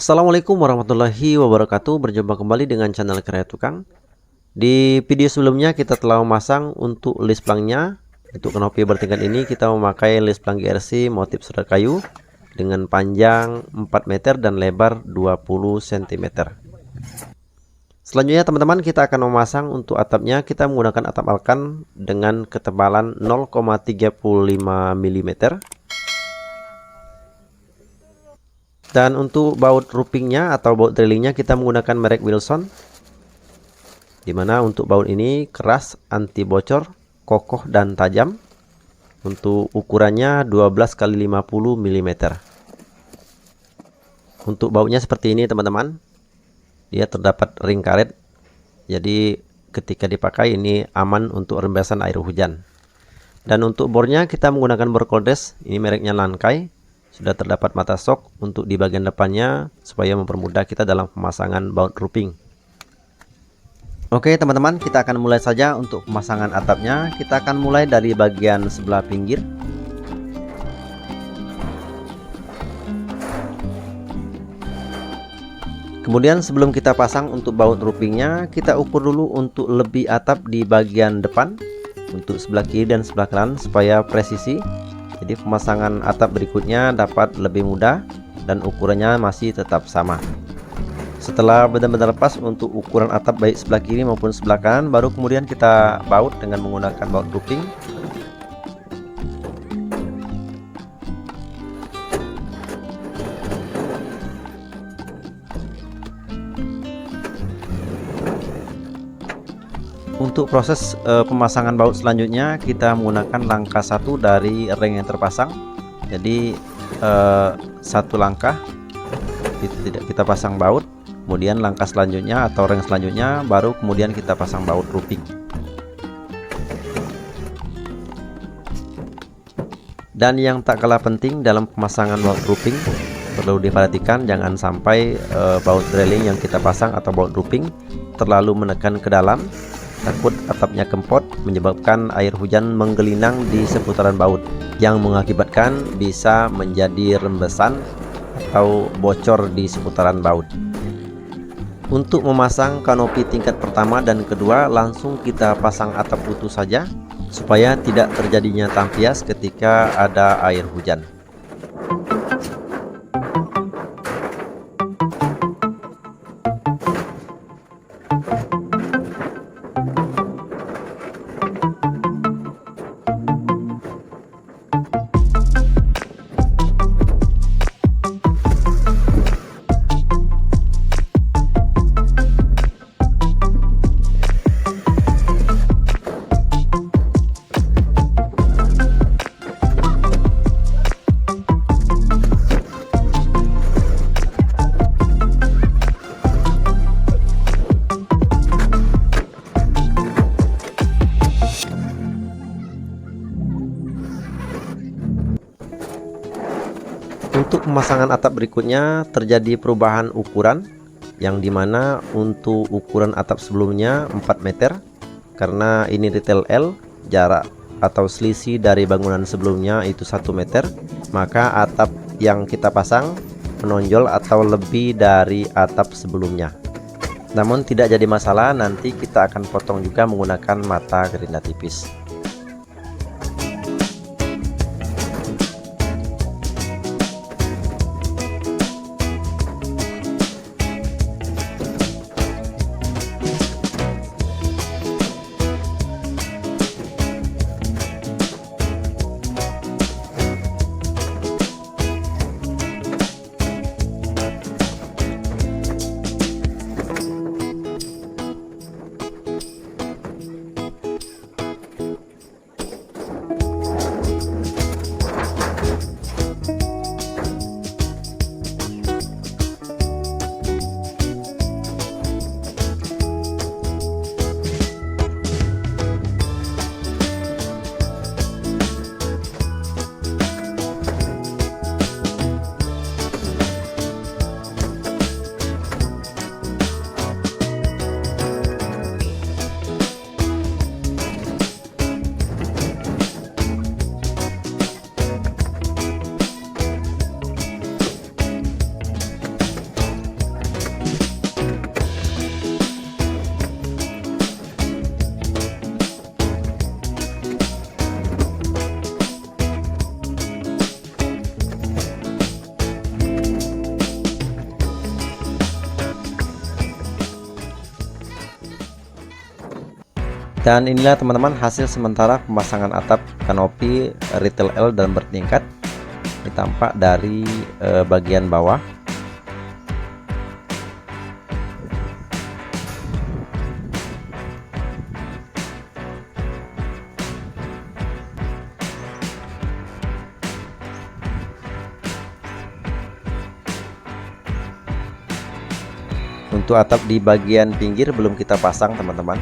Assalamualaikum warahmatullahi wabarakatuh. Berjumpa kembali dengan channel Karya Tukang. Di video sebelumnya kita telah memasang untuk list plangnya. Untuk kanopi bertingkat ini kita memakai list plang GRC motif serat kayu dengan panjang 4 meter dan lebar 20 cm. Selanjutnya teman-teman, kita akan memasang untuk atapnya. Kita menggunakan atap alkan dengan ketebalan 0,35 mm. Dan untuk baut roofingnya atau baut drillingnya kita menggunakan merek Wilson, dimana untuk baut ini keras, anti bocor, kokoh dan tajam. Untuk ukurannya 12 x 50 mm. Untuk bautnya seperti ini teman-teman, dia terdapat ring karet, jadi ketika dipakai ini aman untuk rembesan air hujan. Dan untuk bornya kita menggunakan bor Coldress, ini mereknya Lankai. Sudah terdapat mata sok untuk di bagian depannya supaya mempermudah kita dalam pemasangan baut roofing. Oke teman-teman, kita akan mulai saja untuk pemasangan atapnya. Kita akan mulai dari bagian sebelah pinggir. Kemudian sebelum kita pasang untuk baut roofingnya, kita ukur dulu untuk lebih atap di bagian depan, untuk sebelah kiri dan sebelah kanan supaya presisi. Jadi pemasangan atap berikutnya dapat lebih mudah dan ukurannya masih tetap sama. Setelah benar-benar pas untuk ukuran atap baik sebelah kiri maupun sebelah kanan, baru kemudian kita baut dengan menggunakan baut roofing. Untuk proses pemasangan baut selanjutnya kita menggunakan langkah 1 dari ring yang terpasang. Jadi satu langkah itu tidak kita pasang baut, kemudian langkah selanjutnya atau ring selanjutnya baru kemudian kita pasang baut roofing. Dan yang tak kalah penting dalam pemasangan baut roofing, perlu diperhatikan jangan sampai baut drilling yang kita pasang atau baut roofing terlalu menekan ke dalam. Takut atapnya kempot menyebabkan air hujan menggelinang di seputaran baut yang mengakibatkan bisa menjadi rembesan atau bocor di seputaran baut. Untuk memasang kanopi tingkat pertama dan kedua langsung kita pasang atap utuh saja supaya tidak terjadinya tampias ketika ada air hujan. Untuk pemasangan atap berikutnya terjadi perubahan ukuran, yang dimana untuk ukuran atap sebelumnya 4 meter, karena ini detail L, jarak atau selisih dari bangunan sebelumnya itu 1 meter, maka atap yang kita pasang menonjol atau lebih dari atap sebelumnya. Namun tidak jadi masalah, nanti kita akan potong juga menggunakan mata gerinda tipis. Dan inilah teman-teman hasil sementara pemasangan atap kanopi retail L dan bertingkat. Ini tampak dari bagian bawah. Untuk atap di bagian pinggir belum kita pasang teman-teman.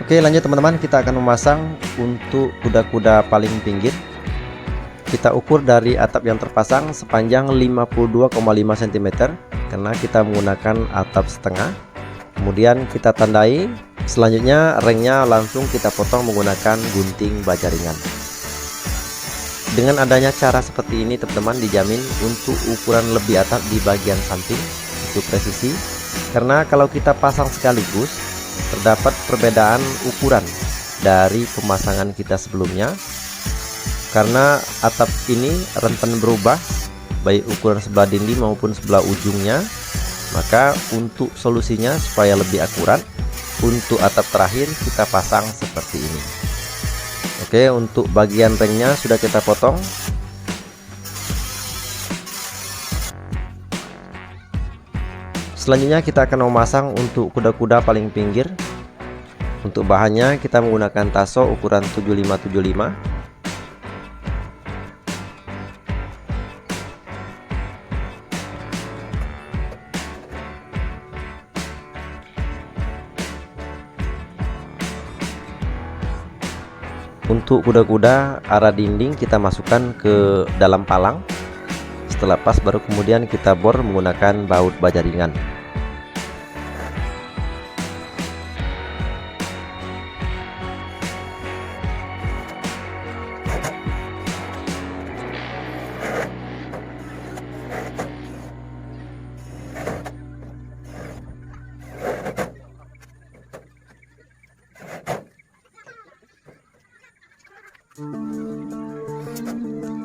Oke, lanjut teman-teman, kita akan memasang untuk kuda-kuda paling pinggir. Kita ukur dari atap yang terpasang sepanjang 52,5 cm karena kita menggunakan atap setengah. Kemudian kita tandai. Selanjutnya ringnya langsung kita potong menggunakan gunting baja ringan. Dengan adanya cara seperti ini teman-teman, dijamin untuk ukuran lebih atap di bagian samping untuk presisi. Karena kalau kita pasang sekaligus terdapat perbedaan ukuran dari pemasangan kita sebelumnya, karena atap ini rentan berubah baik ukuran sebelah dinding maupun sebelah ujungnya. Maka untuk solusinya supaya lebih akurat, untuk atap terakhir kita pasang seperti ini. Oke, untuk bagian ringnya sudah kita potong. Selanjutnya kita akan memasang untuk kuda-kuda paling pinggir. Untuk bahannya kita menggunakan taso ukuran 75-75. Untuk kuda-kuda arah dinding kita masukkan ke dalam palang. Setelah pas baru kemudian kita bor menggunakan baut baja ringan.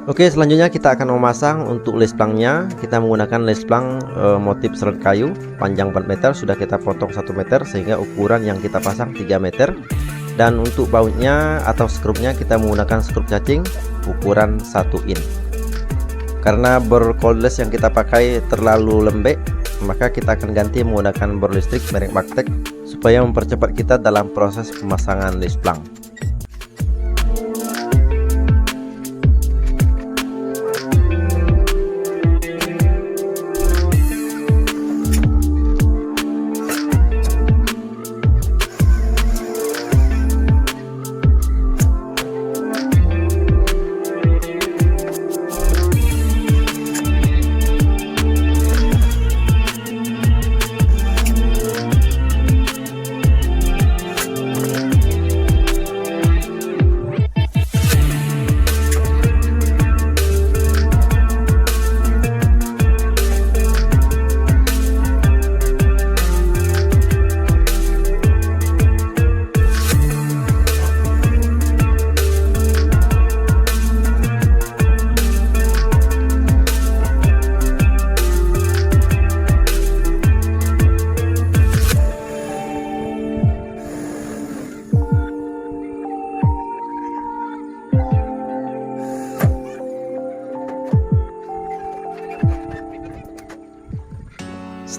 Oke, selanjutnya kita akan memasang untuk lesplangnya. Kita menggunakan lesplang motif serat kayu panjang 4 meter, sudah kita potong 1 meter sehingga ukuran yang kita pasang 3 meter. Dan untuk bautnya atau skrupnya kita menggunakan skrup cacing ukuran 1 in. Karena bor cordless yang kita pakai terlalu lembek, maka kita akan ganti menggunakan bor listrik merek Baktek supaya mempercepat kita dalam proses pemasangan lesplang.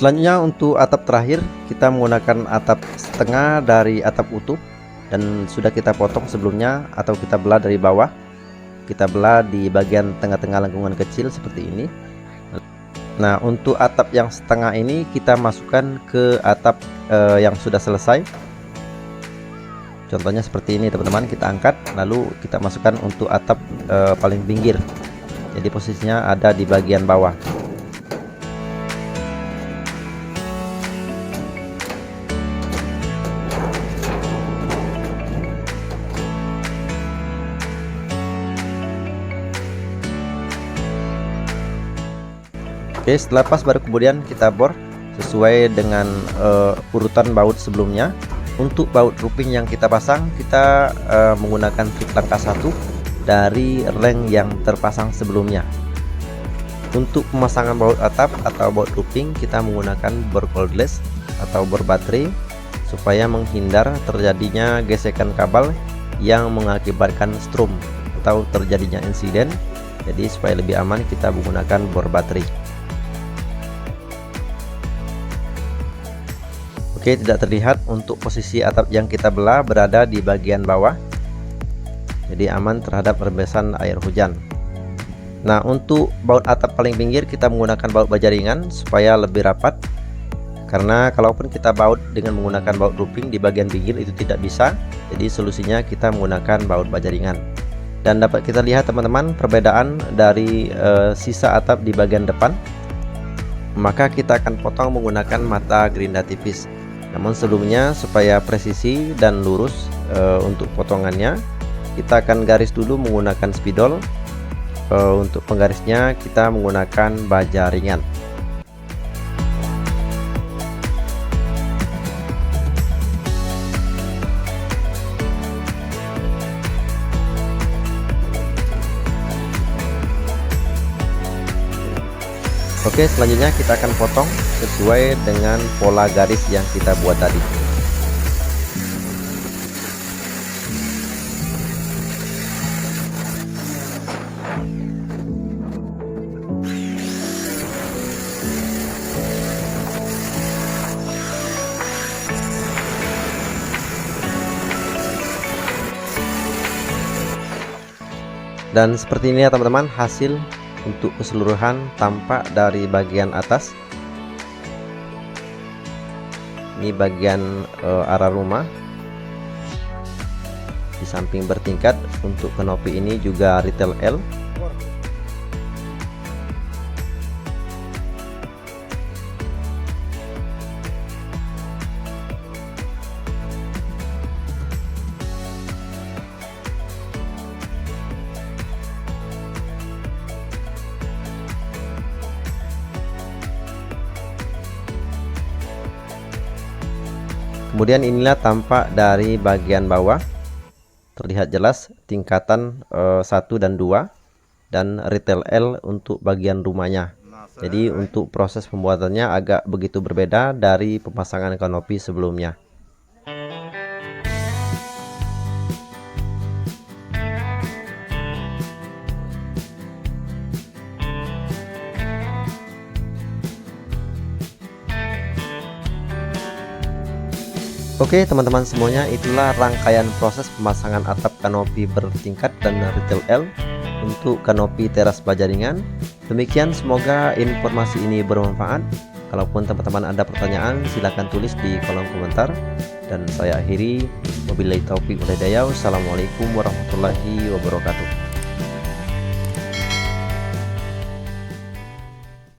Selanjutnya untuk atap terakhir kita menggunakan atap setengah dari atap utuh dan sudah kita potong sebelumnya atau kita belah dari bawah. Kita belah di bagian tengah-tengah lengkungan kecil seperti ini. Nah, untuk atap yang setengah ini kita masukkan ke atap yang sudah selesai. Contohnya seperti ini teman-teman, kita angkat lalu kita masukkan untuk atap paling pinggir. Jadi posisinya ada di bagian bawah. Oke, setelah pas baru kemudian kita bor sesuai dengan urutan baut sebelumnya. Untuk baut roofing yang kita pasang, kita menggunakan trik langkah 1 dari reng yang terpasang sebelumnya. Untuk pemasangan baut atap atau baut roofing, kita menggunakan bor cordless atau bor baterai supaya menghindar terjadinya gesekan kabel yang mengakibatkan strum atau terjadinya insiden. Jadi supaya lebih aman, kita menggunakan bor baterai. Oke, tidak terlihat untuk posisi atap yang kita belah berada di bagian bawah, jadi aman terhadap rembesan air hujan. Nah, untuk baut atap paling pinggir kita menggunakan baut baja ringan supaya lebih rapat, karena kalaupun kita baut dengan menggunakan baut roofing di bagian pinggir itu tidak bisa. Jadi solusinya kita menggunakan baut baja ringan. Dan dapat kita lihat teman-teman perbedaan dari sisa atap di bagian depan. Maka kita akan potong menggunakan mata gerinda tipis. Namun sebelumnya, supaya presisi dan lurus untuk potongannya, kita akan garis dulu menggunakan spidol. Untuk penggarisnya kita menggunakan baja ringan. Oke, selanjutnya kita akan potong sesuai dengan pola garis yang kita buat tadi. Dan seperti ini ya teman-teman, hasil untuk keseluruhan tampak dari bagian atas. Ini bagian arah rumah. Di samping bertingkat, untuk kanopi ini juga retail L. Kemudian inilah tampak dari bagian bawah, terlihat jelas tingkatan 1 dan 2 dan retail L untuk bagian rumahnya. Jadi untuk proses pembuatannya agak begitu berbeda dari pemasangan kanopi sebelumnya. Oke teman-teman semuanya, itulah rangkaian proses pemasangan atap kanopi bertingkat dan retail L untuk kanopi teras baja ringan. Demikian, semoga informasi ini bermanfaat. Kalaupun teman-teman ada pertanyaan, silahkan tulis di kolom komentar. Dan saya akhiri, wabillahi taufiq wal hidayah. Wassalamualaikum warahmatullahi wabarakatuh.